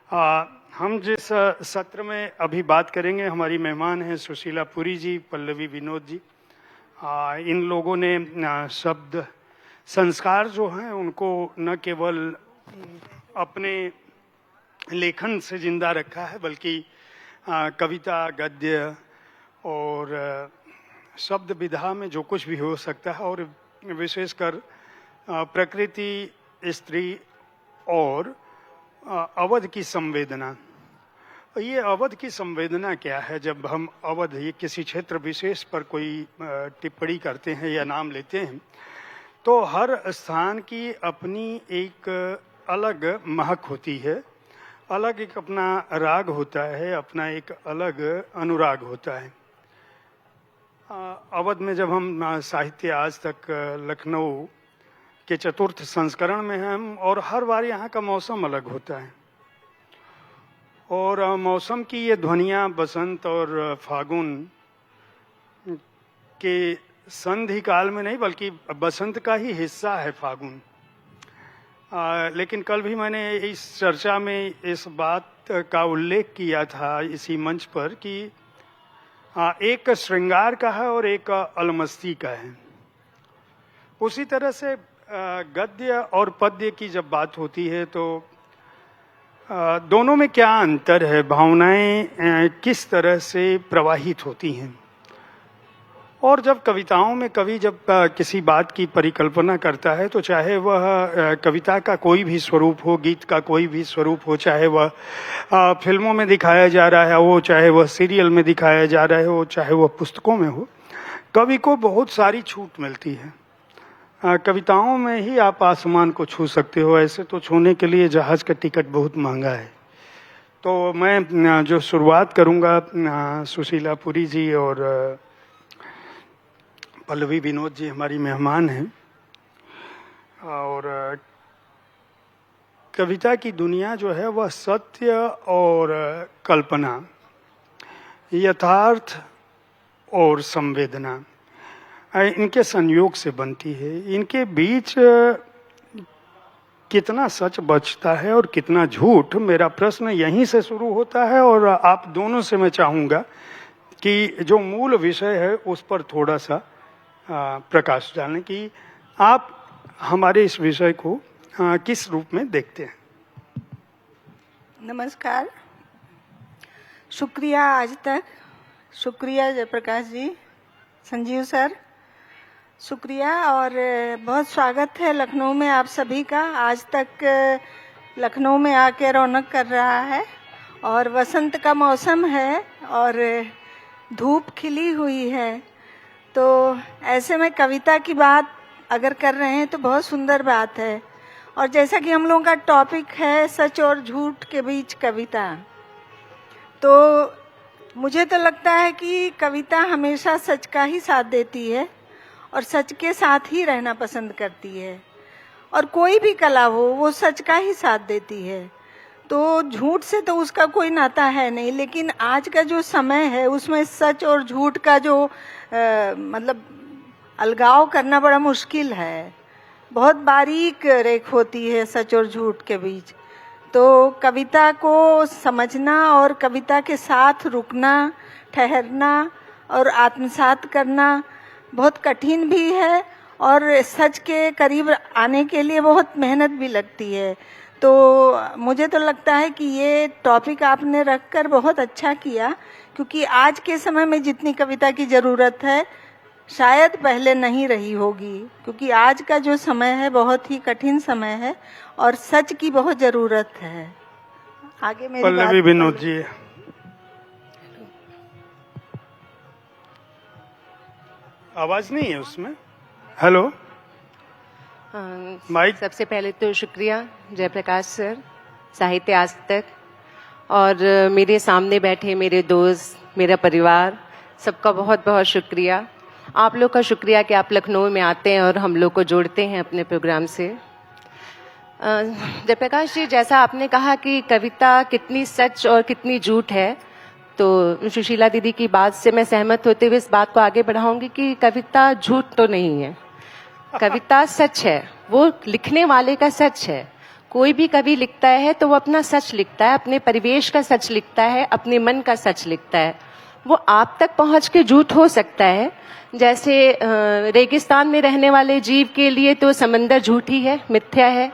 हम जिस सत्र में अभी बात करेंगे, हमारी मेहमान हैं सुशीला पुरी जी, पल्लवी विनोद जी। इन लोगों ने शब्द संस्कार जो हैं उनको न केवल अपने लेखन से जिंदा रखा है, बल्कि कविता, गद्य और शब्द विधा में जो कुछ भी हो सकता है, और विशेषकर प्रकृति, स्त्री और अवध की संवेदना। ये अवध की संवेदना क्या है? जब हम अवध, ये किसी क्षेत्र विशेष पर कोई टिप्पणी करते हैं या नाम लेते हैं, तो हर स्थान की अपनी एक अलग महक होती है, अलग एक अपना राग होता है, अपना एक अलग अनुराग होता है। अवध में जब हम साहित्य आज तक लखनऊ के चतुर्थ संस्करण में हैं हम, और हर बार यहाँ का मौसम अलग होता है, और मौसम की ये ध्वनियाँ बसंत और फागुन के संधि काल में नहीं, बल्कि बसंत का ही हिस्सा है फागुन। लेकिन कल भी मैंने इस चर्चा में इस बात का उल्लेख किया था इसी मंच पर कि एक श्रृंगार का है और एक अलमस्ती का है। उसी तरह से गद्य और पद्य की जब बात होती है तो दोनों में क्या अंतर है, भावनाएं किस तरह से प्रवाहित होती हैं। और जब कविताओं में कवि जब किसी बात की परिकल्पना करता है, तो चाहे वह कविता का कोई भी स्वरूप हो, गीत का कोई भी स्वरूप हो, चाहे वह फिल्मों में दिखाया जा रहा हो, चाहे वह सीरियल में दिखाया जा रहा हो, चाहे वह पुस्तकों में हो, कवि को बहुत सारी छूट मिलती है। कविताओं में ही आप आसमान को छू सकते हो, ऐसे तो छूने के लिए जहाज का टिकट बहुत महंगा है। तो मैं जो शुरुआत करूंगा, सुशीला पुरी जी और पल्लवी विनोद जी हमारी मेहमान हैं, और कविता की दुनिया जो है वह सत्य और कल्पना, यथार्थ और संवेदना, इनके संयोग से बनती है। इनके बीच कितना सच बचता है और कितना झूठ, मेरा प्रश्न यहीं से शुरू होता है। और आप दोनों से मैं चाहूँगा कि जो मूल विषय है उस पर थोड़ा सा प्रकाश डालें कि आप हमारे इस विषय को किस रूप में देखते हैं। नमस्कार, शुक्रिया आज तक, शुक्रिया जयप्रकाश जी, संजीव सर, शुक्रिया। और बहुत स्वागत है लखनऊ में आप सभी का। आज तक लखनऊ में आके रौनक कर रहा है, और वसंत का मौसम है और धूप खिली हुई है, तो ऐसे में कविता की बात अगर कर रहे हैं तो बहुत सुंदर बात है। और जैसा कि हम लोगों का टॉपिक है सच और झूठ के बीच कविता, तो मुझे तो लगता है कि कविता हमेशा सच का ही साथ देती है और सच के साथ ही रहना पसंद करती है, और कोई भी कला हो वो सच का ही साथ देती है। तो झूठ से तो उसका कोई नाता है नहीं, लेकिन आज का जो समय है उसमें सच और झूठ का जो मतलब अलगाव करना बड़ा मुश्किल है। बहुत बारीक रेख होती है सच और झूठ के बीच। तो कविता को समझना और कविता के साथ रुकना, ठहरना और आत्मसात करना बहुत कठिन भी है, और सच के करीब आने के लिए बहुत मेहनत भी लगती है। तो मुझे तो लगता है कि ये टॉपिक आपने रखकर बहुत अच्छा किया, क्योंकि आज के समय में जितनी कविता की ज़रूरत है शायद पहले नहीं रही होगी, क्योंकि आज का जो समय है बहुत ही कठिन समय है और सच की बहुत ज़रूरत है। आगे मेरी पल्लवी विनोद जी। आवाज नहीं है उसमें। Hello mic. सबसे पहले तो शुक्रिया जयप्रकाश सर, साहित्य आज तक, और मेरे सामने बैठे मेरे दोस्त, मेरा परिवार, सबका बहुत बहुत शुक्रिया। आप लोग का शुक्रिया कि आप लखनऊ में आते हैं और हम लोग को जोड़ते हैं अपने प्रोग्राम से। जयप्रकाश जी, जैसा आपने कहा कि कविता कितनी सच और कितनी झूठ है, तो सुशीला दीदी की बात से मैं सहमत होते हुए इस बात को आगे बढ़ाऊंगी कि कविता झूठ तो नहीं है, कविता सच है, वो लिखने वाले का सच है। कोई भी कवि लिखता है तो वो अपना सच लिखता है, अपने परिवेश का सच लिखता है, अपने मन का सच लिखता है। वो आप तक पहुंच के झूठ हो सकता है। जैसे रेगिस्तान में रहने वाले जीव के लिए तो समंदर झूठी है, मिथ्या है।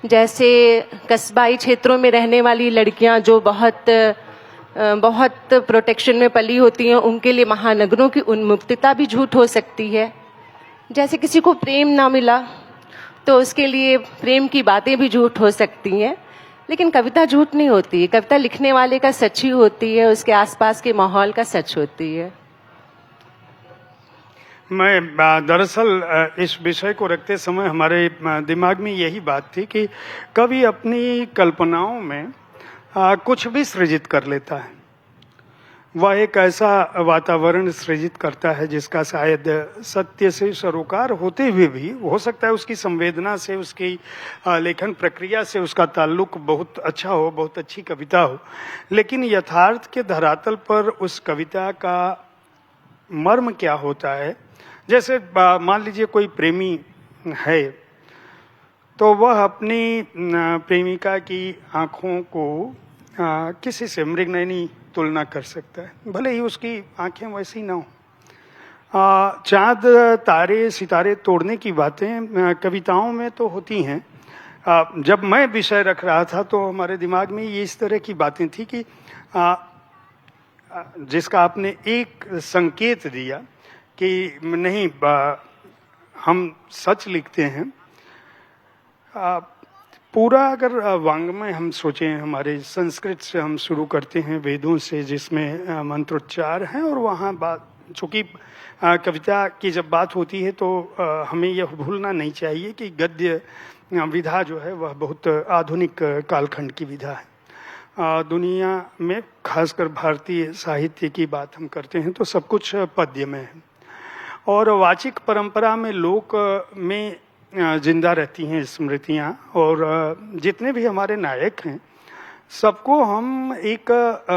जैसे कस्बाई क्षेत्रों में रहने वाली लड़कियां जो बहुत प्रोटेक्शन में पली होती हैं, उनके लिए महानगरों की उन्मुक्तता भी झूठ हो सकती है। जैसे किसी को प्रेम ना मिला तो उसके लिए प्रेम की बातें भी झूठ हो सकती हैं, लेकिन कविता झूठ नहीं होती। कविता लिखने वाले का सच ही होती है, उसके आसपास के माहौल का सच होती है। मैं दरअसल इस विषय को रखते समय हमारे दिमाग में यही बात थी कि कवि अपनी कल्पनाओं में कुछ भी सृजित कर लेता है। वह एक ऐसा वातावरण सृजित करता है जिसका शायद सत्य से सरोकार होते हुए भी हो सकता है उसकी संवेदना से, उसकी लेखन प्रक्रिया से उसका ताल्लुक बहुत अच्छा हो, बहुत अच्छी कविता हो, लेकिन यथार्थ के धरातल पर उस कविता का मर्म क्या होता है। जैसे मान लीजिए कोई प्रेमी है तो वह अपनी प्रेमिका की आंखों को किसी से मृगनयनी तुलना कर सकता है, भले ही उसकी आंखें वैसी ना हो। चांद तारे सितारे तोड़ने की बातें कविताओं में तो होती हैं। जब मैं विषय रख रहा था तो हमारे दिमाग में ये इस तरह की बातें थी कि जिसका आपने एक संकेत दिया कि नहीं हम सच लिखते हैं। पूरा अगर वांग्मय हम सोचें, हमारे संस्कृत से हम शुरू करते हैं, वेदों से जिसमें मंत्रोच्चार हैं, और वहाँ बात चूँकि कविता की जब बात होती है तो हमें यह भूलना नहीं चाहिए कि गद्य विधा जो है वह बहुत आधुनिक कालखंड की विधा है। दुनिया में खासकर भारतीय साहित्य की बात हम करते हैं तो सब कुछ पद्य में है, और वाचिक परंपरा में लोक में जिंदा रहती हैं स्मृतियाँ, और जितने भी हमारे नायक हैं सबको हम एक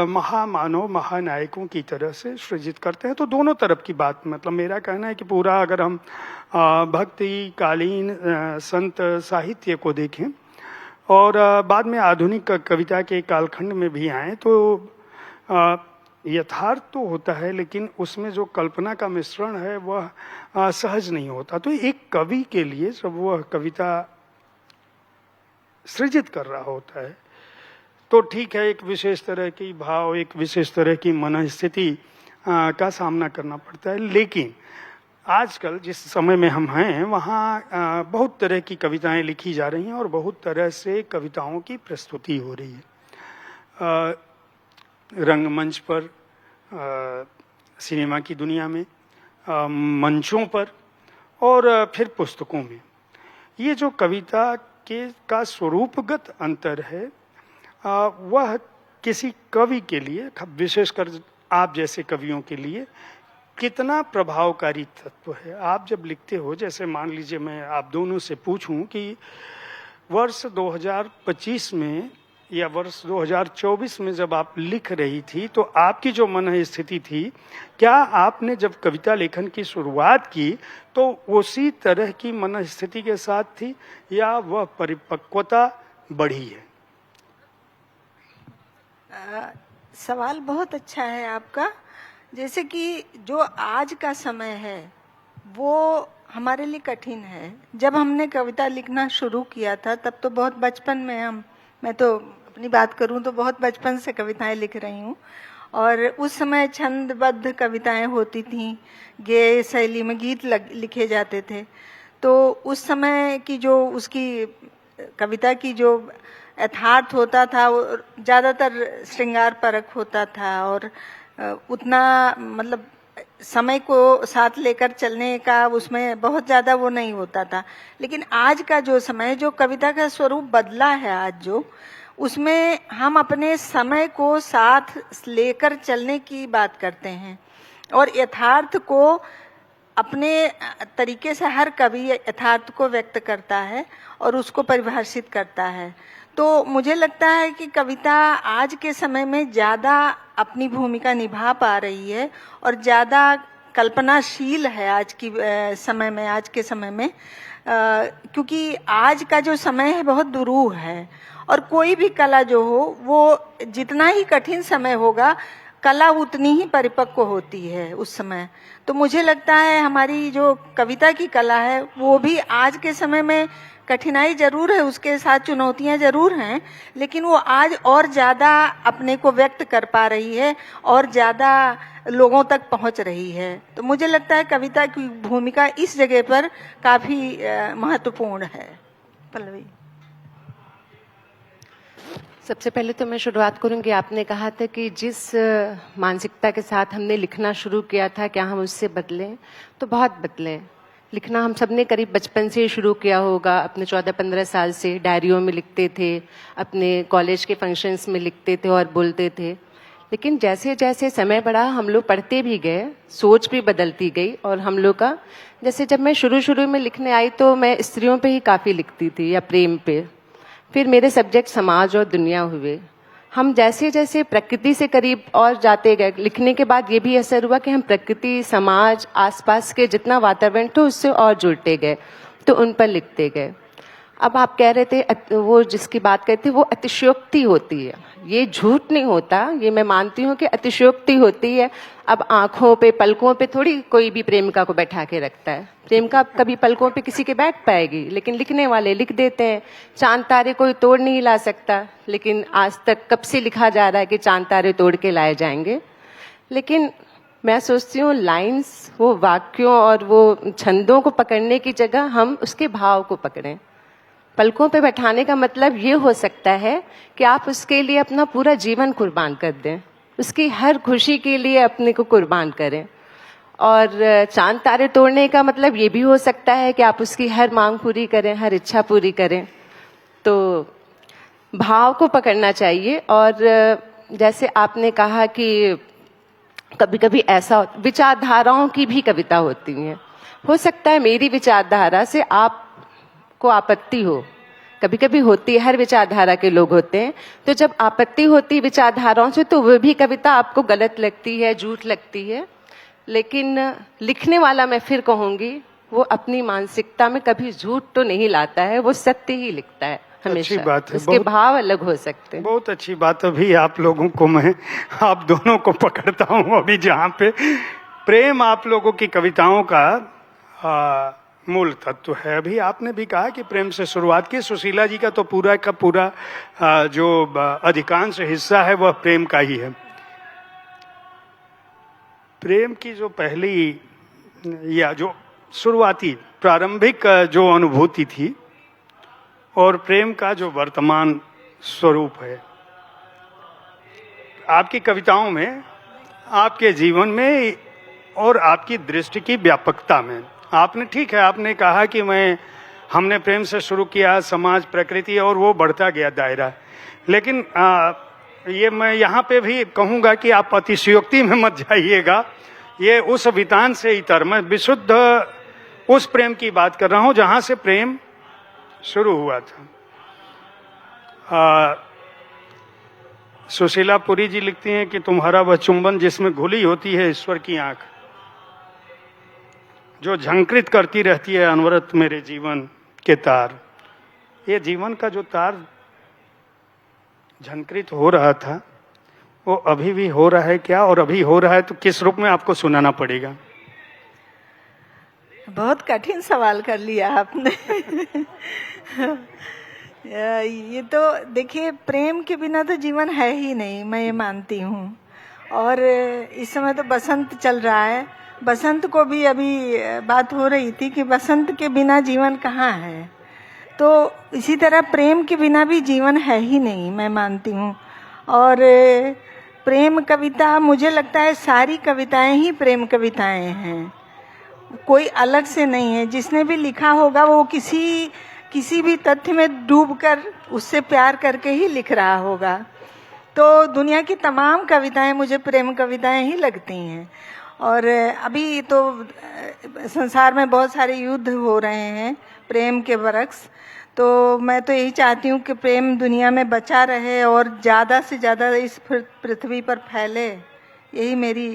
महामानव महानायकों की तरह से सृजित करते हैं। तो दोनों तरफ की बात, मतलब मेरा कहना है कि पूरा अगर हम भक्ति कालीन संत साहित्य को देखें और बाद में आधुनिक कविता के कालखंड में भी आए तो यथार्थ तो होता है, लेकिन उसमें जो कल्पना का मिश्रण है वह सहज नहीं होता। तो एक कवि के लिए जब वह कविता सृजित कर रहा होता है तो ठीक है, एक विशेष तरह की भाव, एक विशेष तरह की मन स्थिति का सामना करना पड़ता है। लेकिन आजकल जिस समय में हम हैं वहाँ बहुत तरह की कविताएं लिखी जा रही हैं और बहुत तरह से कविताओं की प्रस्तुति हो रही है, रंगमंच पर, सिनेमा की दुनिया में, मंचों पर, और फिर पुस्तकों में। ये जो कविता का स्वरूपगत अंतर है वह किसी कवि के लिए, विशेषकर आप जैसे कवियों के लिए, कितना प्रभावकारी तत्व है। आप जब लिखते हो, जैसे मान लीजिए मैं आप दोनों से पूछूं कि वर्ष 2025 में या वर्ष 2024 में जब आप लिख रही थी तो आपकी जो मन स्थिति थी, क्या आपने जब कविता लेखन की शुरुआत की तो उसी तरह की मन स्थिति के साथ थी या वह परिपक्वता बढ़ी है? सवाल बहुत अच्छा है आपका। जैसे कि जो आज का समय है वो हमारे लिए कठिन है। जब हमने कविता लिखना शुरू किया था तब तो बहुत बचपन में मैं तो अपनी बात करूं तो बहुत बचपन से कविताएं लिख रही हूं, और उस समय छंदबद्ध कविताएं होती थीं, गेय शैली में गीत लिखे जाते थे। तो उस समय की जो उसकी कविता की जो यथार्थ होता था वो ज़्यादातर श्रृंगार परक होता था, और उतना मतलब समय को साथ लेकर चलने का उसमें बहुत ज़्यादा वो नहीं होता था। लेकिन आज का जो समय, जो कविता का स्वरूप बदला है आज, जो उसमें हम अपने समय को साथ लेकर चलने की बात करते हैं, और यथार्थ को अपने तरीके से हर कवि यथार्थ को व्यक्त करता है और उसको परिभाषित करता है। तो मुझे लगता है कि कविता आज के समय में ज़्यादा अपनी भूमिका निभा पा रही है और ज़्यादा कल्पनाशील है आज के समय में। क्योंकि आज का जो समय है बहुत दुरूह है, और कोई भी कला जो हो वो जितना ही कठिन समय होगा, कला उतनी ही परिपक्व होती है उस समय। तो मुझे लगता है हमारी जो कविता की कला है वो भी आज के समय में कठिनाई जरूर है, उसके साथ चुनौतियां जरूर हैं, लेकिन वो आज और ज्यादा अपने को व्यक्त कर पा रही है और ज्यादा लोगों तक पहुंच रही है। तो मुझे लगता है कविता की भूमिका इस जगह पर काफी महत्वपूर्ण है। पल्लवी। सबसे पहले तो मैं शुरुआत करूंगी, आपने कहा था कि जिस मानसिकता के साथ हमने लिखना शुरू किया था क्या हम उससे बदलें, तो बहुत बदलें। लिखना हम सबने करीब बचपन से ही शुरू किया होगा, अपने 14-15 साल से डायरियों में लिखते थे, अपने कॉलेज के फंक्शंस में लिखते थे और बोलते थे। लेकिन जैसे जैसे समय बढ़ा हम लोग पढ़ते भी गए, सोच भी बदलती गई, और हम लोग का जैसे जब मैं शुरू में लिखने आई तो मैं स्त्रियों पे ही काफ़ी लिखती थी या प्रेम पे, फिर मेरे सब्जेक्ट समाज और दुनिया हुए। हम जैसे जैसे प्रकृति से करीब और जाते गए, लिखने के बाद ये भी असर हुआ कि हम प्रकृति, समाज, आसपास के जितना वातावरण था उससे और जुड़ते गए, तो उन पर लिखते गए। अब आप कह रहे थे वो जिसकी बात करते वो अतिशयोक्ति होती है, ये झूठ नहीं होता, ये मैं मानती हूँ कि अतिशयोक्ति होती है। अब आंखों पे, पलकों पे थोड़ी कोई भी प्रेमिका को बैठा के रखता है, प्रेमिका कभी पलकों पे किसी के बैठ पाएगी, लेकिन लिखने वाले लिख देते हैं। चांद तारे कोई तोड़ नहीं ला सकता, लेकिन आज तक कब से लिखा जा रहा है कि चांद तारे तोड़ के लाए जाएंगे। लेकिन मैं सोचती हूँ लाइंस, वो वाक्यों और वो छंदों को पकड़ने की जगह हम उसके भाव को पकड़ें। पलकों पे बैठाने का मतलब ये हो सकता है कि आप उसके लिए अपना पूरा जीवन कुर्बान कर दें, उसकी हर खुशी के लिए अपने को कुर्बान करें। और चांद तारे तोड़ने का मतलब ये भी हो सकता है कि आप उसकी हर मांग पूरी करें, हर इच्छा पूरी करें। तो भाव को पकड़ना चाहिए। और जैसे आपने कहा कि कभी कभी ऐसा विचारधाराओं की भी कविता होती है, हो सकता है मेरी विचारधारा से आपको आपत्ति हो, कभी कभी होती है, हर विचारधारा के लोग होते हैं। तो जब आपत्ति होती है विचारधाराओं से तो वो भी कविता आपको गलत लगती है, झूठ लगती है। लेकिन लिखने वाला, मैं फिर कहूंगी, वो अपनी मानसिकता में कभी झूठ तो नहीं लाता है, वो सत्य ही लिखता है हमेशा। अच्छी बात है, उसके भाव अलग हो सकते हैं। बहुत अच्छी बात। अभी आप लोगों को मैं, आप दोनों को पकड़ता हूँ अभी, जहाँ पे प्रेम आप लोगों की कविताओं का मूल तत्व है। अभी आपने भी कहा कि प्रेम से शुरुआत की। सुशीला जी का तो पूरा का पूरा जो अधिकांश हिस्सा है वह प्रेम का ही है। प्रेम की जो पहली या जो शुरुआती प्रारंभिक जो अनुभूति थी और प्रेम का जो वर्तमान स्वरूप है, आपकी कविताओं में, आपके जीवन में और आपकी दृष्टि की व्यापकता में। आपने, ठीक है, आपने कहा कि हमने प्रेम से शुरू किया, समाज, प्रकृति, और वो बढ़ता गया दायरा। लेकिन ये मैं यहाँ पे भी कहूँगा कि आप अतिशयोक्ति में मत जाइएगा। ये उस वितान से इतर, मैं विशुद्ध उस प्रेम की बात कर रहा हूँ जहाँ से प्रेम शुरू हुआ था। सुशीला पुरी जी लिखती हैं कि तुम्हारा वह चुंबन जिसमें घुली होती है ईश्वर की आंख, जो झंकृत करती रहती है अनवरत मेरे जीवन के तार। ये जीवन का जो तार झंकृत हो रहा था वो अभी भी हो रहा है क्या, और अभी हो रहा है तो किस रूप में, आपको सुनाना पड़ेगा। बहुत कठिन सवाल कर लिया आपने। ये तो देखिए, प्रेम के बिना तो जीवन है ही नहीं, मैं ये मानती हूँ। और इस समय तो बसंत चल रहा है, बसंत को भी अभी बात हो रही थी कि बसंत के बिना जीवन कहाँ है। तो इसी तरह प्रेम के बिना भी जीवन है ही नहीं, मैं मानती हूँ। और प्रेम कविता, मुझे लगता है सारी कविताएं ही प्रेम कविताएं हैं, कोई अलग से नहीं है। जिसने भी लिखा होगा वो किसी भी तथ्य में डूबकर उससे प्यार करके ही लिख रहा होगा। तो दुनिया की तमाम कविताएं मुझे प्रेम कविताएं ही लगती हैं। और अभी तो संसार में बहुत सारे युद्ध हो रहे हैं प्रेम के बरक्स, तो मैं तो यही चाहती हूँ कि प्रेम दुनिया में बचा रहे और ज़्यादा से ज़्यादा इस पृथ्वी पर फैले, यही मेरी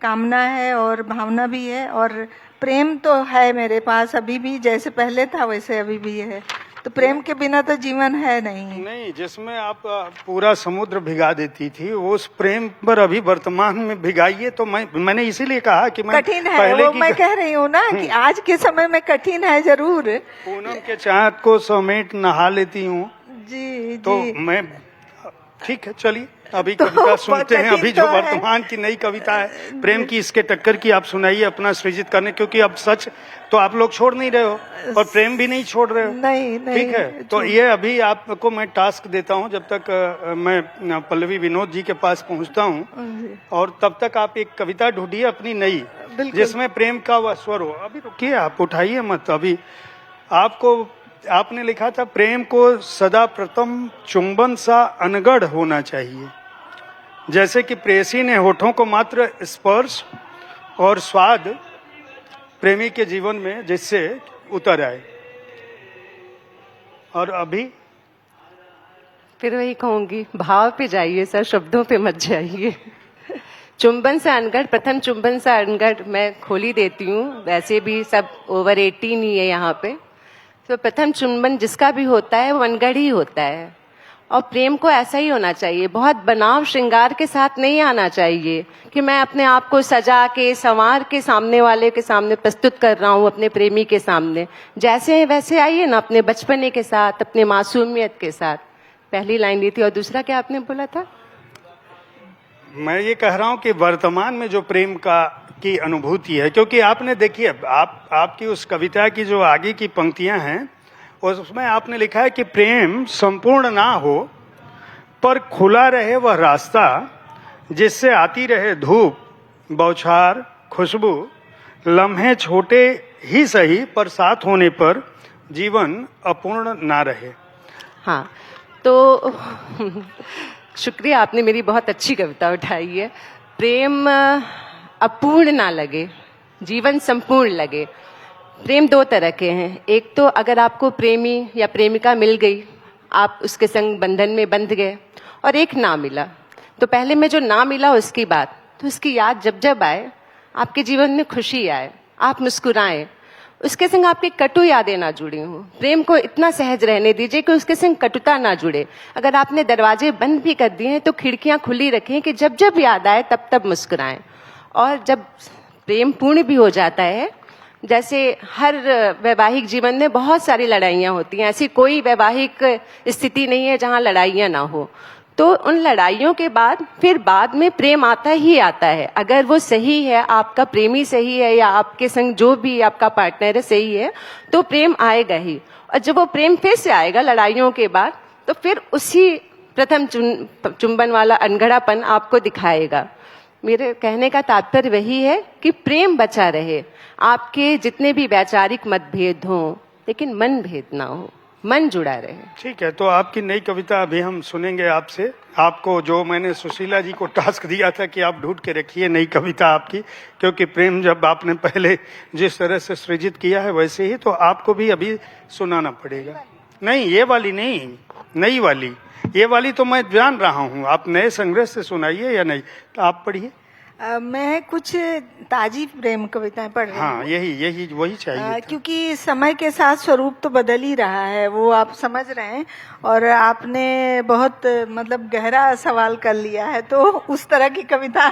कामना है और भावना भी है। और प्रेम तो है मेरे पास अभी भी, जैसे पहले था वैसे अभी भी है। तो प्रेम के बिना तो जीवन है नहीं। नहीं, जिसमें आप पूरा समुद्र भिगा देती थी, उस प्रेम पर अभी वर्तमान में भिगाइए। तो मैंने इसीलिए कहा कि मैं कठिन है पहले वो, की मैं कह रही हूँ ना कि आज के समय में कठिन है जरूर। पूनम के चाँद को समेट नहा लेती हूँ। जी तो जी। मैं ठीक है, चलिए अभी तो कविता सुनते हैं। कठिन अभी जो तो है। वर्तमान की नई कविता है प्रेम की, इसके टक्कर की आप सुनाइए अपना सृजित करने, क्योंकि अब सच तो आप लोग छोड़ नहीं रहे हो और प्रेम भी नहीं छोड़ रहे हो। नहीं नहीं, ठीक है, तो ये अभी आपको मैं टास्क देता हूँ, जब तक मैं पल्लवी विनोद जी के पास पहुँचता हूँ, जी, और तब तक आप एक कविता ढूंढिए अपनी नई, बिल्कुल। जिसमें प्रेम का वह स्वर हो। अभी रुकिए, आप उठाइए मत। अभी आपने लिखा था, प्रेम को सदा प्रथम चुंबन सा अनगढ़ होना चाहिए, जैसे कि प्रेयसी ने होठों को मात्र स्पर्श और स्वाद प्रेमी के जीवन में जिससे उतर आए। और अभी फिर वही कहूंगी, भाव पे जाइए सर, शब्दों पे मत जाइए। चुंबन से अनगढ़, प्रथम चुंबन से अनगढ़ मैं खोली देती हूँ। वैसे भी सब ओवर 18 ही है यहाँ पे, तो प्रथम चुंबन जिसका भी होता है वो अनगढ़ ही होता है। और प्रेम को ऐसा ही होना चाहिए, बहुत बनाव श्रृंगार के साथ नहीं आना चाहिए कि मैं अपने आप को सजा के संवार के सामने वाले के सामने प्रस्तुत कर रहा हूँ, अपने प्रेमी के सामने। जैसे है वैसे आइए ना, अपने बचपने के साथ, अपने मासूमियत के साथ। पहली लाइन ये थी, और दूसरा क्या आपने बोला था? मैं ये कह रहा हूं कि वर्तमान में जो प्रेम की अनुभूति है, क्योंकि आपने देखिए, आपकी उस कविता की जो आगे की पंक्तियां हैं, उसमें आपने लिखा है कि प्रेम संपूर्ण ना हो पर खुला रहे वह रास्ता, जिससे आती रहे धूप, बौछार, खुशबू, लम्हे छोटे ही सही पर साथ होने पर जीवन अपूर्ण ना रहे। हाँ, तो शुक्रिया, आपने मेरी बहुत अच्छी कविता उठाई है। प्रेम अपूर्ण ना लगे, जीवन संपूर्ण लगे। प्रेम दो तरह के हैं। एक तो अगर आपको प्रेमी या प्रेमिका मिल गई, आप उसके संग बंधन में बंध गए, और एक ना मिला। तो पहले में जो ना मिला उसकी बात, तो उसकी याद जब जब आए, आपके जीवन में खुशी आए, आप मुस्कुराएं, उसके संग आपकी कटु यादें ना जुड़ी हों। प्रेम को इतना सहज रहने दीजिए कि उसके संग कटुता ना जुड़े। अगर आपने दरवाजे बंद भी कर दिए हैं तो खिड़कियां खुली रखें कि जब जब याद आए तब तब मुस्कुराएं। और जब प्रेम पूर्ण भी हो जाता है, जैसे हर वैवाहिक जीवन में बहुत सारी लड़ाइयाँ होती हैं, ऐसी कोई वैवाहिक स्थिति नहीं है जहाँ लड़ाइयाँ ना हो। तो उन लड़ाइयों के बाद फिर बाद में प्रेम आता ही आता है। अगर वो सही है, आपका प्रेमी सही है, या आपके संग जो भी आपका पार्टनर है सही है, तो प्रेम आएगा ही। और जब वो प्रेम फिर से आएगा लड़ाइयों के बाद, तो फिर उसी प्रथम चुंबन वाला अनगढ़ापन आपको दिखाएगा। मेरे कहने का तात्पर्य वही है कि प्रेम बचा रहे, आपके जितने भी वैचारिक मतभेद हों, लेकिन मन भेद ना हो, मन जुड़ा रहे। ठीक है, तो आपकी नई कविता अभी हम सुनेंगे आपसे। आपको जो मैंने सुशीला जी को टास्क दिया था कि आप ढूंढ के रखिए नई कविता आपकी, क्योंकि प्रेम जब आपने पहले जिस तरह से सृजित किया है वैसे ही तो आपको भी अभी सुनाना पड़ेगा। नहीं, ये वाली नहीं, नई वाली। ये वाली तो मैं जान रहा हूँ, आप नए संग्रह से सुनाइए या नहीं, तो आप पढ़िए। मैं कुछ ताजी प्रेम कविताएं पढ़ रही हूँ। हाँ, यही वही चाहिए था। क्योंकि समय के साथ स्वरूप तो बदल ही रहा है, वो आप समझ रहे हैं। और आपने बहुत मतलब गहरा सवाल कर लिया है, तो उस तरह की कविता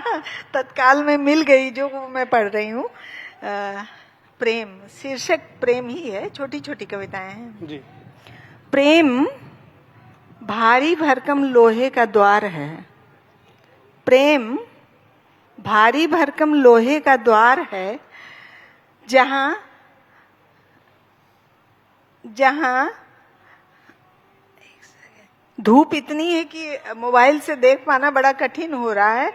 तत्काल में मिल गई जो मैं पढ़ रही हूँ। प्रेम, शीर्षक प्रेम ही है, छोटी छोटी कविताएं हैं जी। प्रेम भारी भरकम लोहे का द्वार है। प्रेम भारी भरकम लोहे का द्वार है, जहां धूप इतनी है कि मोबाइल से देख पाना बड़ा कठिन हो रहा है,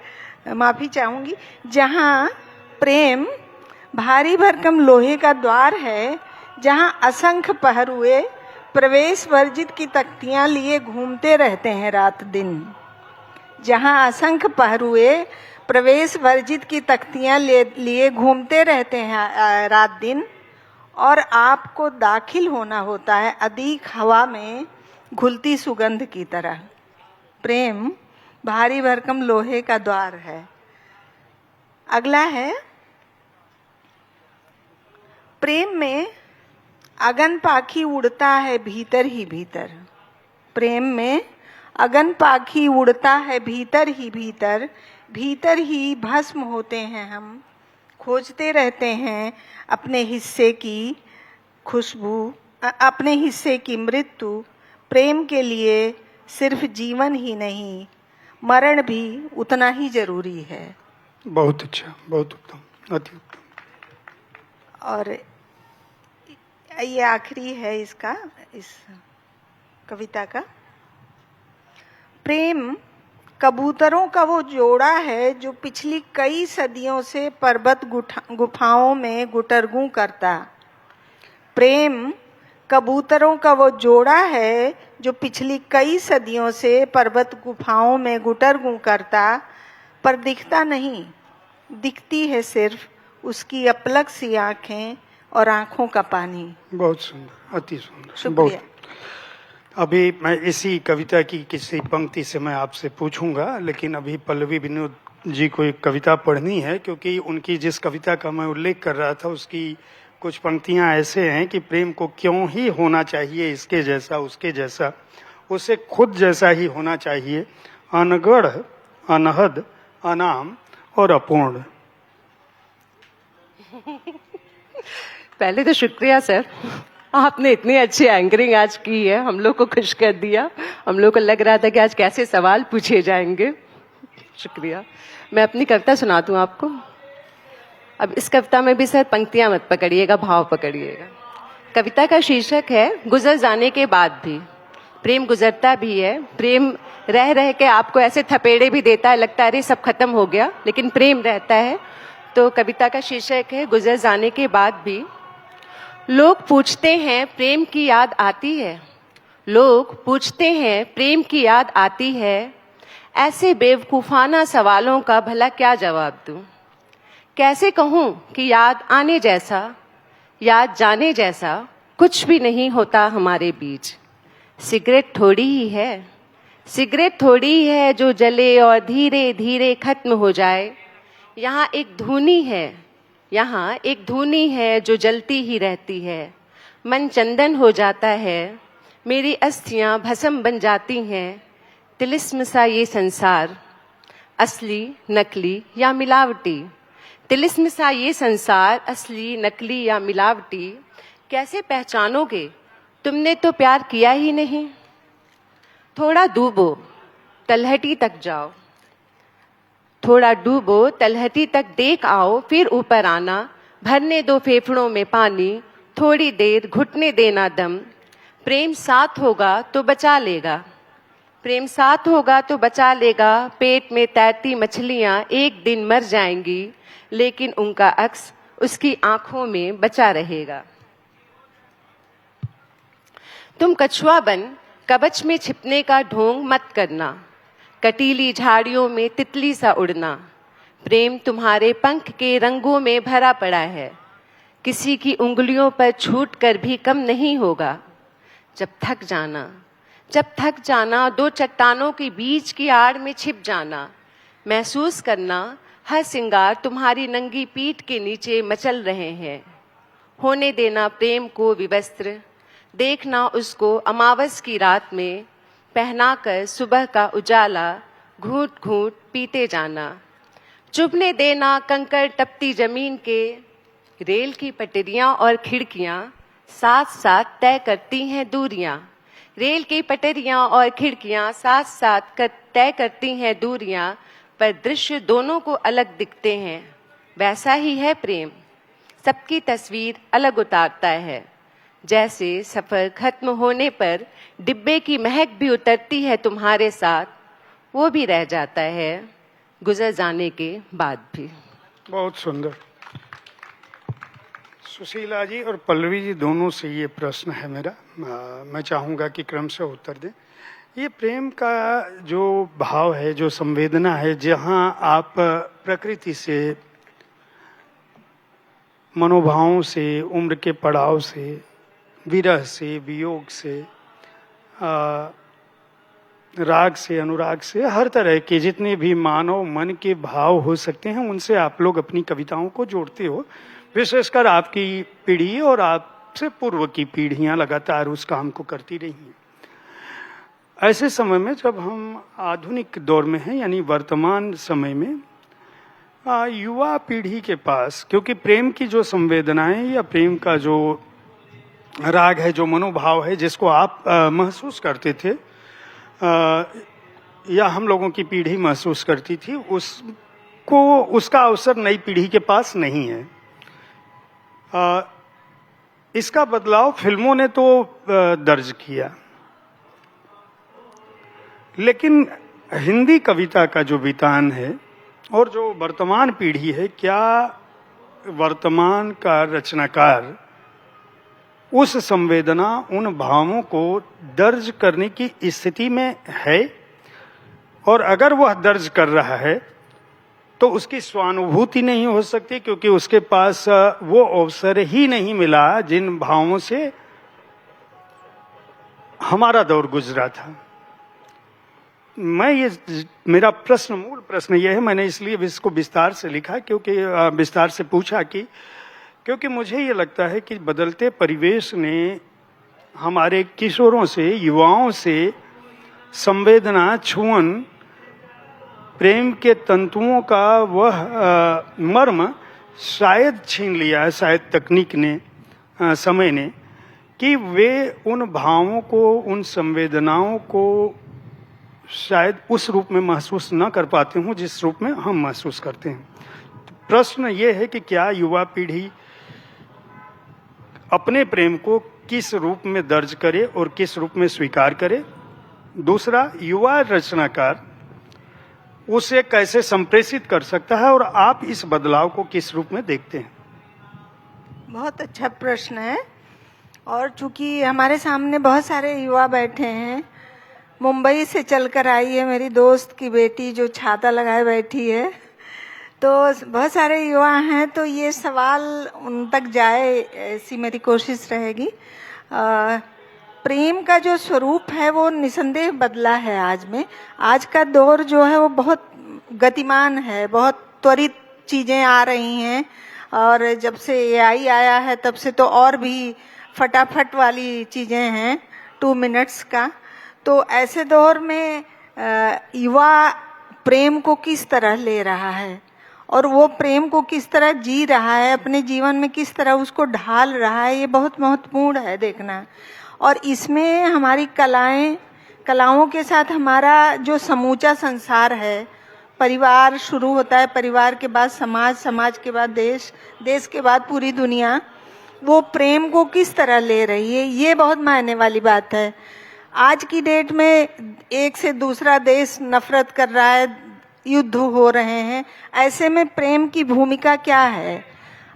माफी चाहूंगी। जहां प्रेम भारी भरकम लोहे का द्वार है, जहां असंख्य पहरुए प्रवेश वर्जित की तख्तियां लिए घूमते रहते हैं रात दिन। जहां असंख्य पहरुए प्रवेश वर्जित की तख्तियां लिए घूमते रहते हैं रात दिन, और आपको दाखिल होना होता है अधिक हवा में घुलती सुगंध की तरह। प्रेम भारी भरकम लोहे का द्वार है। अगला है, प्रेम में अगन पाखी उड़ता है भीतर ही भीतर। प्रेम में अगन पाखी उड़ता है भीतर ही भीतर, भीतर ही भस्म होते हैं हम। खोजते रहते हैं अपने हिस्से की खुशबू, अपने हिस्से की मृत्यु। प्रेम के लिए सिर्फ जीवन ही नहीं, मरण भी उतना ही जरूरी है। बहुत अच्छा, बहुत उत्तम, अति उत्तम। और ये आखिरी है इसका, इस कविता का। प्रेम कबूतरों का वो जोड़ा है जो पिछली कई सदियों से पर्वत गुफाओं में गुटरगू करता। प्रेम कबूतरों का वो जोड़ा है जो पिछली कई सदियों से पर्वत गुफाओं में गुटरगू करता, पर दिखता नहीं, दिखती है सिर्फ उसकी अपलक सी आंखें और आंखों का पानी। बहुत सुंदर, अति सुंदर, शुक्रिया। अभी मैं इसी कविता की किसी पंक्ति से मैं आपसे पूछूंगा, लेकिन अभी पल्लवी विनोद जी को एक कविता पढ़नी है, क्योंकि उनकी जिस कविता का मैं उल्लेख कर रहा था उसकी कुछ पंक्तियां ऐसे हैं कि प्रेम को क्यों ही होना चाहिए इसके जैसा उसके जैसा, उसे खुद जैसा ही होना चाहिए, अनगढ़ अनहद अनाम और अपूर्ण। पहले तो शुक्रिया सर, आपने इतनी अच्छी एंकरिंग आज की है, हम लोग को खुश कर दिया। हम लोग को लग रहा था कि आज कैसे सवाल पूछे जाएंगे। शुक्रिया। मैं अपनी कविता सुना दूं आपको। अब इस कविता में भी सर पंक्तियां मत पकड़िएगा, भाव पकड़िएगा। कविता का शीर्षक है गुजर जाने के बाद भी। प्रेम गुजरता भी है, प्रेम रह रह के आपको ऐसे थपेड़े भी देता है, लगता है अरे सब खत्म हो गया, लेकिन प्रेम रहता है। तो कविता का शीर्षक है गुजर जाने के बाद भी। लोग पूछते हैं प्रेम की याद आती है, लोग पूछते हैं प्रेम की याद आती है, ऐसे बेवकूफाना सवालों का भला क्या जवाब दूं। कैसे कहूं कि याद आने जैसा, याद जाने जैसा कुछ भी नहीं होता हमारे बीच। सिगरेट थोड़ी ही है, सिगरेट थोड़ी ही है जो जले और धीरे धीरे खत्म हो जाए। यहाँ एक धुनी है, यहाँ एक धुनी है जो जलती ही रहती है। मन चंदन हो जाता है, मेरी अस्थियां भस्म बन जाती हैं। तिलिस्म सा ये संसार, असली नकली या मिलावटी। तिलिस्म सा ये संसार, असली नकली या मिलावटी। कैसे पहचानोगे, तुमने तो प्यार किया ही नहीं। थोड़ा डूबो तलहटी तक जाओ, थोड़ा डूबो तलहटी तक देख आओ, फिर ऊपर आना। भरने दो फेफड़ों में पानी, थोड़ी देर घुटने देना दम। प्रेम साथ होगा तो बचा लेगा, प्रेम साथ होगा तो बचा लेगा। पेट में तैरती मछलियां एक दिन मर जाएंगी, लेकिन उनका अक्स उसकी आंखों में बचा रहेगा। तुम कछुआ बन कवच में छिपने का ढोंग मत करना, कटीली झाड़ियों में तितली सा उड़ना। प्रेम तुम्हारे पंख के रंगों में भरा पड़ा है, किसी की उंगलियों पर छूट कर भी कम नहीं होगा। जब थक जाना, जब थक जाना, दो चट्टानों के बीच की आड़ में छिप जाना। महसूस करना हर सिंगार तुम्हारी नंगी पीठ के नीचे मचल रहे हैं। होने देना प्रेम को विवस्त्र, देखना उसको अमावस की रात में पहनाकर सुबह का उजाला घूंट घूंट पीते जाना। चुभने देना कंकड़ टपती जमीन के, रेल की पटरियां और खिड़कियां साथ साथ तय करती हैं दूरियां। रेल की पटरियां और खिड़कियां साथ साथ तय करती हैं दूरियां, पर दृश्य दोनों को अलग दिखते हैं। वैसा ही है प्रेम, सबकी तस्वीर अलग उतारता है। जैसे सफर खत्म होने पर डिब्बे की महक भी उतरती है तुम्हारे साथ, वो भी रह जाता है गुजर जाने के बाद भी। बहुत सुंदर। सुशीला जी और पल्लवी जी दोनों से ये प्रश्न है मेरा, मैं चाहूँगा कि क्रम से उत्तर दें। ये प्रेम का जो भाव है, जो संवेदना है, जहाँ आप प्रकृति से, मनोभावों से, उम्र के पड़ाव से, विरह से, वियोग से, राग से, अनुराग से, हर तरह के जितने भी मानव मन के भाव हो सकते हैं, उनसे आप लोग अपनी कविताओं को जोड़ते हो। विशेषकर आपकी पीढ़ी और आपसे पूर्व की पीढ़ियां लगातार उस काम को करती रही हैं। ऐसे समय में जब हम आधुनिक दौर में हैं, यानी वर्तमान समय में युवा पीढ़ी के पास, क्योंकि प्रेम की जो संवेदनाएं या प्रेम का जो राग है, जो मनोभाव है, जिसको आप महसूस करते थे या हम लोगों की पीढ़ी महसूस करती थी, उसका अवसर नई पीढ़ी के पास नहीं है। इसका बदलाव फिल्मों ने तो दर्ज किया, लेकिन हिंदी कविता का जो वितान है और जो वर्तमान पीढ़ी है, क्या वर्तमान का रचनाकार उस संवेदना, उन भावों को दर्ज करने की स्थिति में है? और अगर वह दर्ज कर रहा है तो उसकी स्वानुभूति नहीं हो सकती, क्योंकि उसके पास वो अवसर ही नहीं मिला जिन भावों से हमारा दौर गुजरा था। मेरा प्रश्न, मूल प्रश्न यह है, मैंने इसलिए इसको विस्तार से लिखा, क्योंकि विस्तार से पूछा क्योंकि मुझे ये लगता है कि बदलते परिवेश ने हमारे किशोरों से, युवाओं से संवेदना, छुअन, प्रेम के तंतुओं का वह मर्म शायद छीन लिया है, शायद तकनीक ने, समय ने, कि वे उन भावों को, उन संवेदनाओं को शायद उस रूप में महसूस न कर पाते हों जिस रूप में हम महसूस करते हैं। प्रश्न ये है कि क्या युवा पीढ़ी अपने प्रेम को किस रूप में दर्ज करे और किस रूप में स्वीकार करे? दूसरा, युवा रचनाकार उसे कैसे संप्रेषित कर सकता है और आप इस बदलाव को किस रूप में देखते हैं? बहुत अच्छा प्रश्न है। और चूंकि हमारे सामने बहुत सारे युवा बैठे हैं, मुंबई से चलकर आई है मेरी दोस्त की बेटी जो छाता लगाए बैठी है, तो बहुत सारे युवा हैं, तो ये सवाल उन तक जाए ऐसी मेरी कोशिश रहेगी। प्रेम का जो स्वरूप है वो निसंदेह बदला है आज में। आज का दौर जो है वो बहुत गतिमान है, बहुत त्वरित चीजें आ रही हैं, और जब से एआई आया है तब से तो और भी फटाफट वाली चीजें हैं, 2 मिनट्स का। तो ऐसे दौर में युवा प्रेम को किस तरह ले रहा है और वो प्रेम को किस तरह जी रहा है, अपने जीवन में किस तरह उसको ढाल रहा है, ये बहुत महत्वपूर्ण है देखना। और इसमें हमारी कलाओं के साथ हमारा जो समूचा संसार है, परिवार शुरू होता है, परिवार के बाद समाज, समाज के बाद देश, देश के बाद पूरी दुनिया, वो प्रेम को किस तरह ले रही है, ये बहुत मायने वाली बात है। आज की डेट में एक से दूसरा देश नफरत कर रहा है, युद्ध हो रहे हैं, ऐसे में प्रेम की भूमिका क्या है?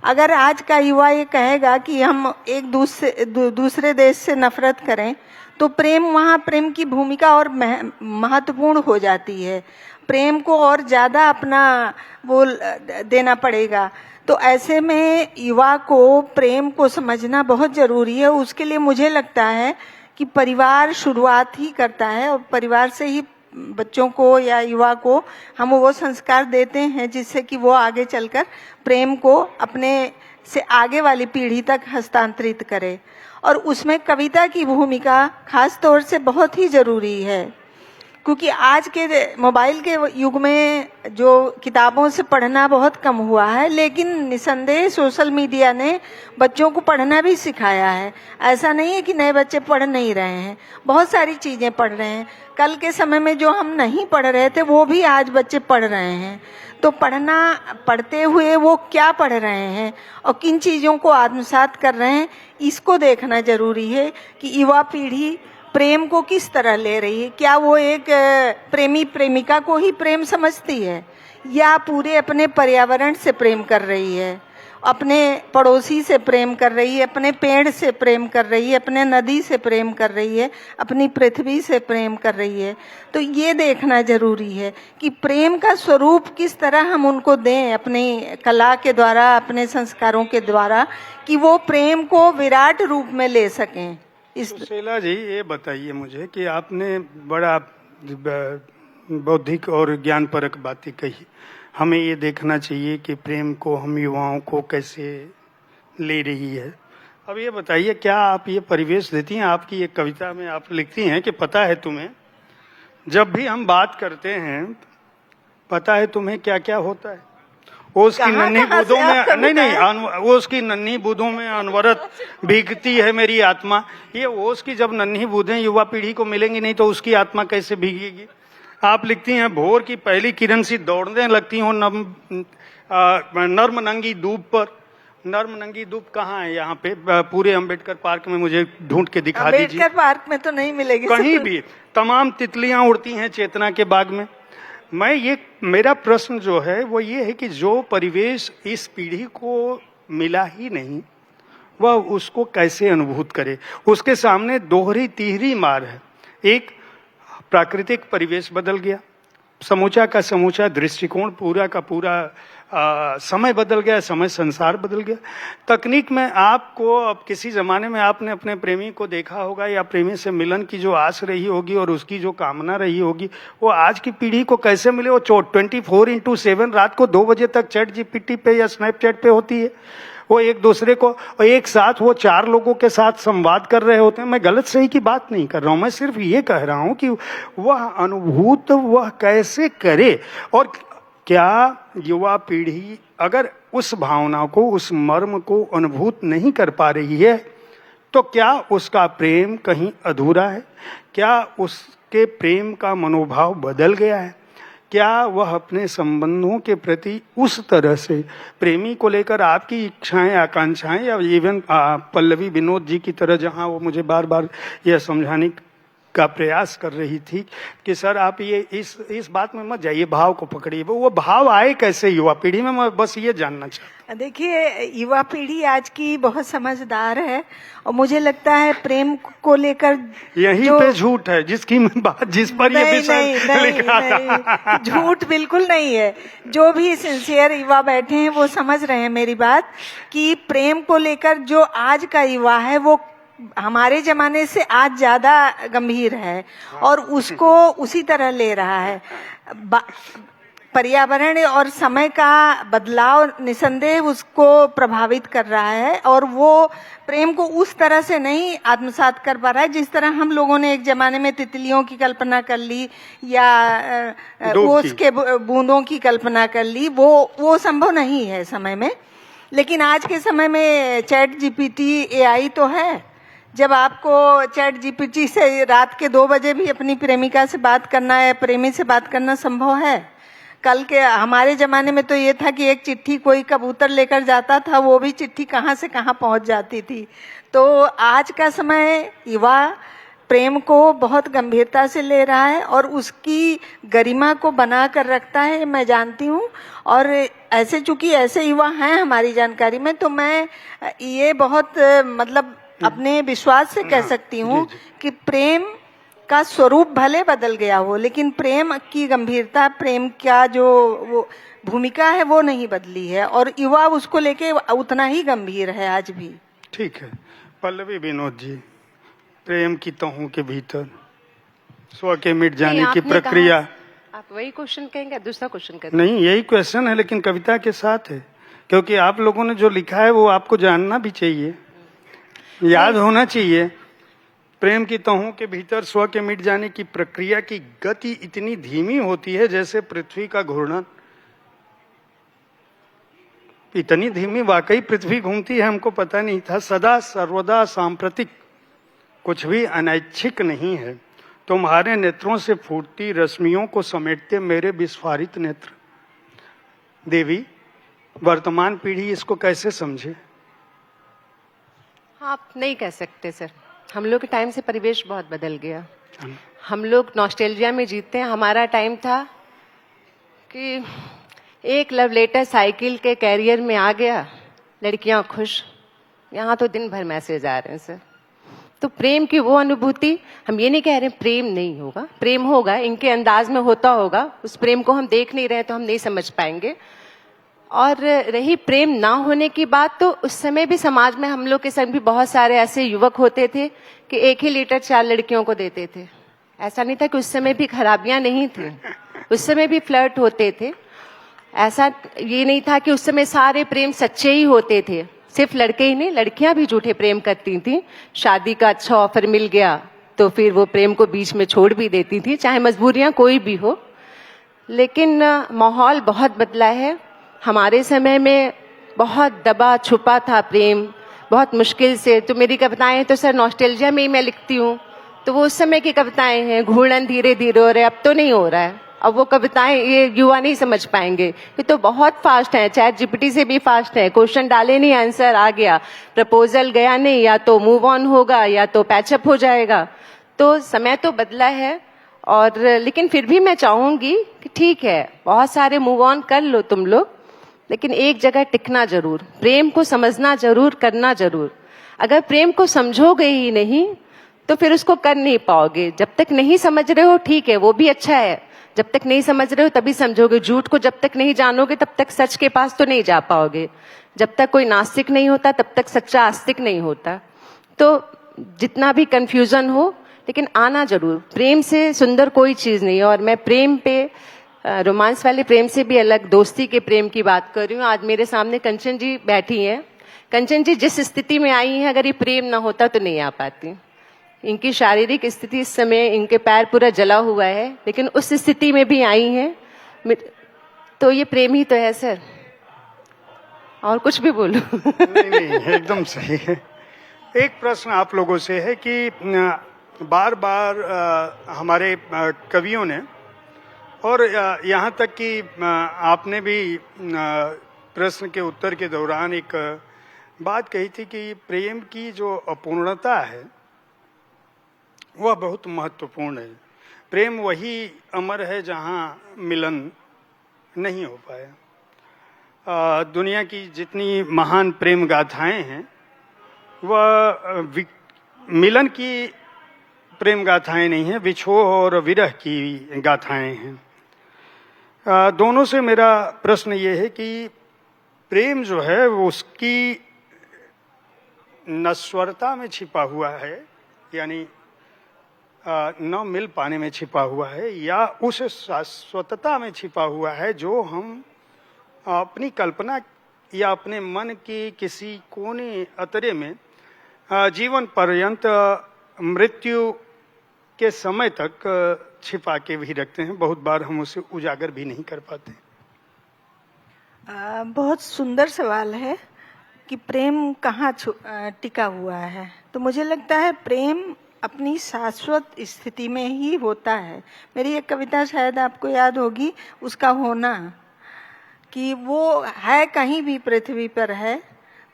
अगर आज का युवा ये कहेगा कि हम एक दूसरे देश से नफरत करें, तो प्रेम की भूमिका और महत्वपूर्ण हो जाती है, प्रेम को और ज्यादा अपना वो देना पड़ेगा। तो ऐसे में युवा को प्रेम को समझना बहुत जरूरी है। उसके लिए मुझे लगता है कि परिवार शुरुआत ही करता है, और परिवार से ही बच्चों को या युवा को हम वो संस्कार देते हैं जिससे कि वो आगे चलकर प्रेम को अपने से आगे वाली पीढ़ी तक हस्तांतरित करे। और उसमें कविता की भूमिका खास तौर से बहुत ही जरूरी है, क्योंकि आज के मोबाइल के युग में जो किताबों से पढ़ना बहुत कम हुआ है, लेकिन निसंदेह सोशल मीडिया ने बच्चों को पढ़ना भी सिखाया है। ऐसा नहीं है कि नए बच्चे पढ़ नहीं रहे हैं, बहुत सारी चीजें पढ़ रहे हैं। कल के समय में जो हम नहीं पढ़ रहे थे वो भी आज बच्चे पढ़ रहे हैं। तो पढ़ते हुए वो क्या पढ़ रहे हैं और किन चीजों को आत्मसात कर रहे हैं, इसको देखना जरूरी है कि युवा पीढ़ी प्रेम को किस तरह ले रही है। क्या वो एक प्रेमी प्रेमिका को ही प्रेम समझती है, या पूरे अपने पर्यावरण से प्रेम कर रही है, अपने पड़ोसी से प्रेम कर रही है, अपने पेड़ से प्रेम कर रही है, अपने नदी से प्रेम कर रही है, अपनी पृथ्वी से प्रेम कर रही है। तो ये देखना जरूरी है कि प्रेम का स्वरूप किस तरह हम उनको दें अपनी कला के द्वारा, अपने संस्कारों के द्वारा, कि वो प्रेम को विराट रूप में ले सकें। सुशीला जी, ये बताइए मुझे कि आपने बड़ा बौद्धिक और ज्ञानपरक बातें कही। हमें ये देखना चाहिए कि प्रेम को हम युवाओं को कैसे ले रही है। अब ये बताइए, क्या आप ये परिवेश देती हैं? आपकी एक कविता में आप लिखती हैं कि पता है तुम्हें, जब भी हम बात करते हैं, पता है तुम्हें क्या क्या होता है। ओस की नन्ही बूंदों में, नहीं, ओस की नन्ही बूंदों में अनवरत भीगती है मेरी आत्मा। ये ओस की जब नन्ही बूंदें युवा पीढ़ी को मिलेंगी नहीं तो उसकी आत्मा कैसे भीगेगी। आप लिखती हैं, भोर की पहली किरण सी दौड़ने लगती हूँ नर्म नंगी धूप पर। नर्म नंगी धूप कहाँ है यहाँ पे? पूरे अंबेडकर पार्क में मुझे ढूंढ के दिखा दीजिए। अंबेडकर पार्क में तो नहीं मिलेगी कहीं भी। तमाम तितलियां उड़ती हैं चेतना के बाग में। मेरा प्रश्न जो है वो ये है कि जो परिवेश इस पीढ़ी को मिला ही नहीं, वह उसको कैसे अनुभूत करे। उसके सामने दोहरी तिहरी मार है। एक, प्राकृतिक परिवेश बदल गया, समूचा का समूचा दृष्टिकोण, पूरा का पूरा समय बदल गया, समय संसार बदल गया। तकनीक में आपको, अब किसी जमाने में आपने अपने प्रेमी को देखा होगा या प्रेमी से मिलन की जो आस रही होगी और उसकी जो कामना रही होगी, वो आज की पीढ़ी को कैसे मिले? वो 24/7 रात को 2 बजे तक चैट जीपीटी पे या स्नैपचैट पे होती है। वो एक दूसरे को एक साथ, वो 4 लोगों के साथ संवाद कर रहे होते हैं। मैं गलत सही की बात नहीं कर रहा हूं, मैं सिर्फ ये कह रहा हूं कि वह अनुभूत वह कैसे करे। और क्या युवा पीढ़ी अगर उस भावना को, उस मर्म को अनुभूत नहीं कर पा रही है, तो क्या उसका प्रेम कहीं अधूरा है? क्या उसके प्रेम का मनोभाव बदल गया है? क्या वह अपने संबंधों के प्रति उस तरह से प्रेमी को लेकर आपकी इच्छाएं, आकांक्षाएं, या इवन पल्लवी विनोद जी की तरह, जहां वो मुझे बार बार यह समझाने का प्रयास कर रही थी कि सर आप ये इस बात में मत जाइए, भाव को पकड़िए। वो भाव आए कैसे युवा पीढ़ी में? मैं बस ये जानना चाहता। देखिए, युवा पीढ़ी आज की बहुत समझदार है और मुझे लगता है प्रेम को लेकर यहीं पे झूठ है जिसकी बात, जिस पर ये विषय लिखा था। झूठ बिल्कुल नहीं है। जो भी सिंसियर युवा बैठे हैं वो समझ रहे हैं मेरी बात, कि प्रेम को लेकर जो आज का युवा है वो हमारे जमाने से आज ज्यादा गंभीर है और उसको उसी तरह ले रहा है। पर्यावरण और समय का बदलाव निसंदेह उसको प्रभावित कर रहा है और वो प्रेम को उस तरह से नहीं आत्मसात कर पा रहा है जिस तरह हम लोगों ने एक जमाने में तितलियों की कल्पना कर ली या ओस के बूंदों की कल्पना कर ली। वो संभव नहीं है समय में। लेकिन आज के समय में चैट जीपीटी, एआई तो है। जब आपको चैट जीपीटी से रात के 2 बजे भी अपनी प्रेमिका से बात करना है, प्रेमी से बात करना संभव है। कल के हमारे जमाने में तो ये था कि एक चिट्ठी कोई कबूतर लेकर जाता था, वो भी चिट्ठी कहाँ से कहाँ पहुंच जाती थी। तो आज का समय युवा प्रेम को बहुत गंभीरता से ले रहा है और उसकी गरिमा को बना कर रखता है, मैं जानती हूँ। और ऐसे चूंकि ऐसे युवा हैं हमारी जानकारी में, तो मैं ये बहुत मतलब अपने विश्वास से कह सकती हूँ कि प्रेम का स्वरूप भले बदल गया हो, लेकिन प्रेम की गंभीरता, प्रेम का जो वो भूमिका है वो नहीं बदली है और युवा उसको लेके उतना ही गंभीर है आज भी। ठीक है। पल्लवी विनोद जी, प्रेम की तहों के भीतर स्व के मिट जाने की प्रक्रिया। आप वही क्वेश्चन कहेंगे, दूसरा क्वेश्चन करेंगे? नहीं, यही क्वेश्चन है, लेकिन कविता के साथ है, क्योंकि आप लोगों ने जो लिखा है वो आपको जानना भी चाहिए, याद होना चाहिए। प्रेम की तहों के भीतर स्व के मिट जाने की प्रक्रिया की गति इतनी धीमी होती है जैसे पृथ्वी का घूर्णन। इतनी धीमी वाकई पृथ्वी घूमती है, हमको पता नहीं था। सदा सर्वदा सांप्रतिक, कुछ भी अनैच्छिक नहीं है। तुम्हारे नेत्रों से फूटती रश्मियों को समेटते मेरे विस्फारित नेत्र। देवी, वर्तमान पीढ़ी इसको कैसे समझे? आप नहीं कह सकते सर। हम लोग के टाइम से परिवेश बहुत बदल गया। हम लोग नॉस्टैल्जिया में जीते हैं। हमारा टाइम था कि एक लव लेटर साइकिल के कैरियर में आ गया, लड़कियां खुश। यहाँ तो दिन भर मैसेज आ रहे हैं सर। तो प्रेम की वो अनुभूति, हम ये नहीं कह रहे प्रेम नहीं होगा, प्रेम होगा, इनके अंदाज में होता होगा। उस प्रेम को हम देख नहीं रहे तो हम नहीं समझ पाएंगे। और रही प्रेम ना होने की बात, तो उस समय भी समाज में हम लोग के संग भी बहुत सारे ऐसे युवक होते थे कि 1 ही लीटर 4 लड़कियों को देते थे। ऐसा नहीं था कि उस समय भी खराबियां नहीं थी, उस समय भी फ्लर्ट होते थे। ऐसा ये नहीं था कि उस समय सारे प्रेम सच्चे ही होते थे। सिर्फ लड़के ही नहीं, लड़कियां भी झूठे प्रेम करती थी। शादी का अच्छा ऑफर मिल गया तो फिर वो प्रेम को बीच में छोड़ भी देती थी, चाहे मजबूरियां कोई भी हो। लेकिन माहौल बहुत बदला है। हमारे समय में बहुत दबा छुपा था प्रेम, बहुत मुश्किल से। तो मेरी कविताएं तो सर नॉस्टैल्जिया में ही मैं लिखती हूँ, तो वो उस समय की कविताएं हैं। घूर्णन धीरे धीरे हो रहा है, अब तो नहीं हो रहा है। अब वो कविताएं ये युवा नहीं समझ पाएंगे, ये तो बहुत फास्ट है, चैट जीपीटी से भी फास्ट है। क्वेश्चन डाले नहीं, आंसर आ गया, प्रपोजल गया नहीं, या तो मूव ऑन होगा या तो पैचअप हो जाएगा। तो समय तो बदला है, और लेकिन फिर भी मैं चाहूंगी कि ठीक है, बहुत सारे मूव ऑन कर लो तुम लोग, लेकिन एक जगह टिकना जरूर, प्रेम को समझना जरूर, करना जरूर। अगर प्रेम को समझोगे ही नहीं तो फिर उसको कर नहीं पाओगे। जब तक नहीं समझ रहे हो ठीक है, वो भी अच्छा है, जब तक नहीं समझ रहे हो तभी समझोगे। झूठ को जब तक नहीं जानोगे तब तक सच के पास तो नहीं जा पाओगे। जब तक कोई नास्तिक नहीं होता तब तक सच्चा आस्तिक नहीं होता। तो जितना भी कंफ्यूजन हो, लेकिन आना जरूर। प्रेम से सुंदर कोई चीज नहीं है। और मैं प्रेम पे, रोमांस वाले प्रेम से भी अलग दोस्ती के प्रेम की बात कर रही हूँ। आज मेरे सामने कंचन जी बैठी हैं। कंचन जी जिस स्थिति में आई हैं, अगर ये प्रेम ना होता तो नहीं आ पाती। इनकी शारीरिक स्थिति इस समय, इनके पैर पूरा जला हुआ है, लेकिन उस स्थिति में भी आई हैं। तो ये प्रेम ही तो है सर, और कुछ भी बोलो। नहीं, एकदम सही है। एक प्रश्न आप लोगों से है कि बार बार हमारे कवियों ने, और यहाँ तक कि आपने भी प्रश्न के उत्तर के दौरान एक बात कही थी कि प्रेम की जो अपूर्णता है वह बहुत महत्वपूर्ण है। प्रेम वही अमर है जहाँ मिलन नहीं हो पाया। दुनिया की जितनी महान प्रेम गाथाएं हैं वह मिलन की प्रेम गाथाएं नहीं है, विछोह और विरह की गाथाएं हैं। दोनों से मेरा प्रश्न ये है कि प्रेम जो है वो उसकी नश्वरता में छिपा हुआ है, यानी न मिल पाने में छिपा हुआ है, या उस शाश्वतता में छिपा हुआ है जो हम अपनी कल्पना या अपने मन के किसी कोने अतरे में जीवन पर्यंत मृत्यु के समय तक छिपा के भी रखते हैं। बहुत बार हम उसे उजागर भी नहीं कर पाते। बहुत सुंदर सवाल है कि प्रेम कहाँ टिका हुआ है। तो मुझे लगता है प्रेम अपनी शाश्वत स्थिति में ही होता है। मेरी एक कविता शायद आपको याद होगी, उसका होना, कि वो है कहीं भी पृथ्वी पर है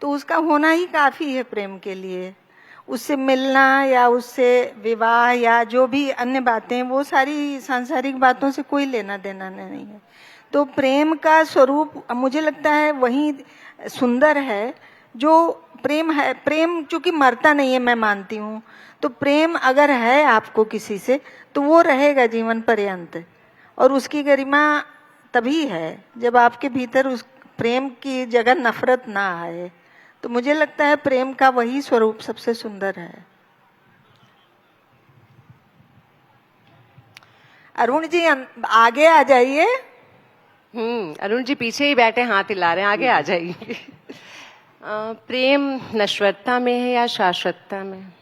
तो उसका होना ही काफी है प्रेम के लिए। उससे मिलना या उससे विवाह या जो भी अन्य बातें, वो सारी सांसारिक बातों से कोई लेना देना नहीं है। तो प्रेम का स्वरूप मुझे लगता है वही सुंदर है जो प्रेम है। प्रेम चूंकि मरता नहीं है, मैं मानती हूँ, तो प्रेम अगर है आपको किसी से तो वो रहेगा जीवन पर्यंत, और उसकी गरिमा तभी है जब आपके भीतर उस प्रेम की जगह नफरत ना आए। तो मुझे लगता है प्रेम का वही स्वरूप सबसे सुंदर है। अरुण जी आगे आ जाइए। अरुण जी पीछे ही बैठे हाथ हिला रहे हैं, आगे आ जाइए। प्रेम नश्वरता में है या शाश्वतता में?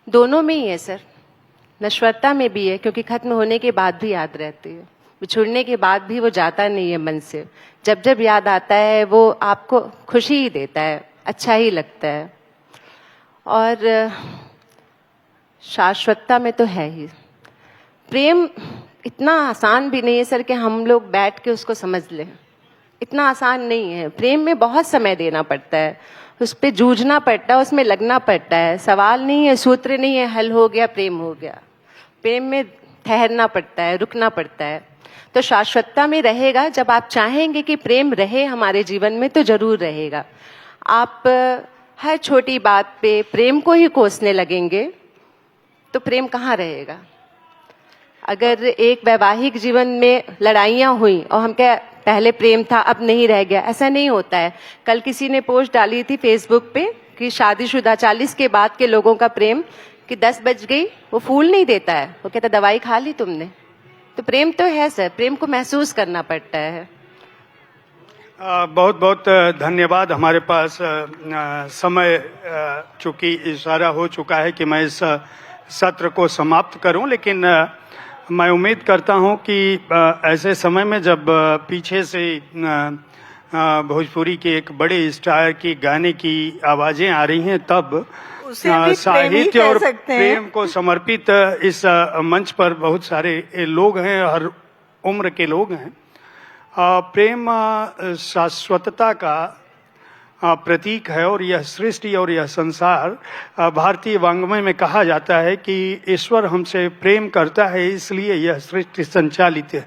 दोनों में ही है सर। नश्वरता में भी है क्योंकि खत्म होने के बाद भी याद रहती है, बिछुड़ने के बाद भी वो जाता नहीं है मन से। जब जब याद आता है वो आपको खुशी ही देता है, अच्छा ही लगता है। और शाश्वतता में तो है ही। प्रेम इतना आसान भी नहीं है सर कि हम लोग बैठ के उसको समझ लें। इतना आसान नहीं है। प्रेम में बहुत समय देना पड़ता है, उस पर जूझना पड़ता है, उसमें लगना पड़ता है। सवाल नहीं है, सूत्र नहीं है, हल हो गया प्रेम हो गया। प्रेम में ठहरना पड़ता है, रुकना पड़ता है। तो शाश्वतता में रहेगा जब आप चाहेंगे कि प्रेम रहे हमारे जीवन में, तो जरूर रहेगा। आप हर छोटी बात पे प्रेम को ही कोसने लगेंगे तो प्रेम कहाँ रहेगा। अगर एक वैवाहिक जीवन में लड़ाइयाँ हुई और हम क्या पहले प्रेम था अब नहीं रह गया, ऐसा नहीं होता है। कल किसी ने पोस्ट डाली थी फेसबुक पे कि शादीशुदा 40 के बाद के लोगों का प्रेम कि 10 बज गई वो फूल नहीं देता है, वो कहता दवाई खा ली तुमने। तो प्रेम तो है सर, प्रेम को महसूस करना पड़ता है। बहुत बहुत धन्यवाद। हमारे पास समय चूंकि इशारा हो चुका है कि मैं इस सत्र को समाप्त करूं, लेकिन मैं उम्मीद करता हूं कि ऐसे समय में जब पीछे से भोजपुरी के एक बड़े स्टार की गाने की आवाजें आ रही हैं, तब उसे भी साहित्य प्रेमी और कह सकते हैं। प्रेम को समर्पित इस मंच पर बहुत सारे लोग हैं, हर उम्र के लोग हैं। प्रेम शाश्वतता का प्रतीक है और यह सृष्टि और यह संसार, भारतीय वाङ्मय में कहा जाता है कि ईश्वर हमसे प्रेम करता है, इसलिए यह सृष्टि संचालित है।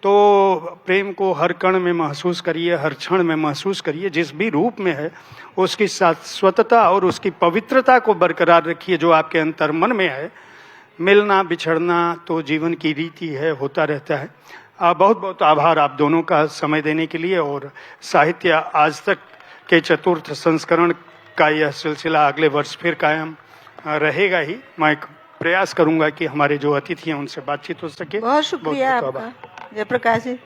तो प्रेम को हर कण में महसूस करिए, हर क्षण में महसूस करिए, जिस भी रूप में है उसकी शाश्वतता और उसकी पवित्रता को बरकरार रखिए जो आपके अंतर्मन में है। मिलना बिछड़ना तो जीवन की रीति है, होता रहता है। बहुत बहुत आभार आप दोनों का समय देने के लिए। और साहित्य आज तक के चतुर्थ संस्करण का यह सिलसिला अगले वर्ष फिर कायम रहेगा ही। मैं प्रयास करूंगा कि हमारे जो अतिथि हैं उनसे बातचीत हो सके। बहुत शुक्रिया बहुत आभार। आपका जयप्रकाश जी।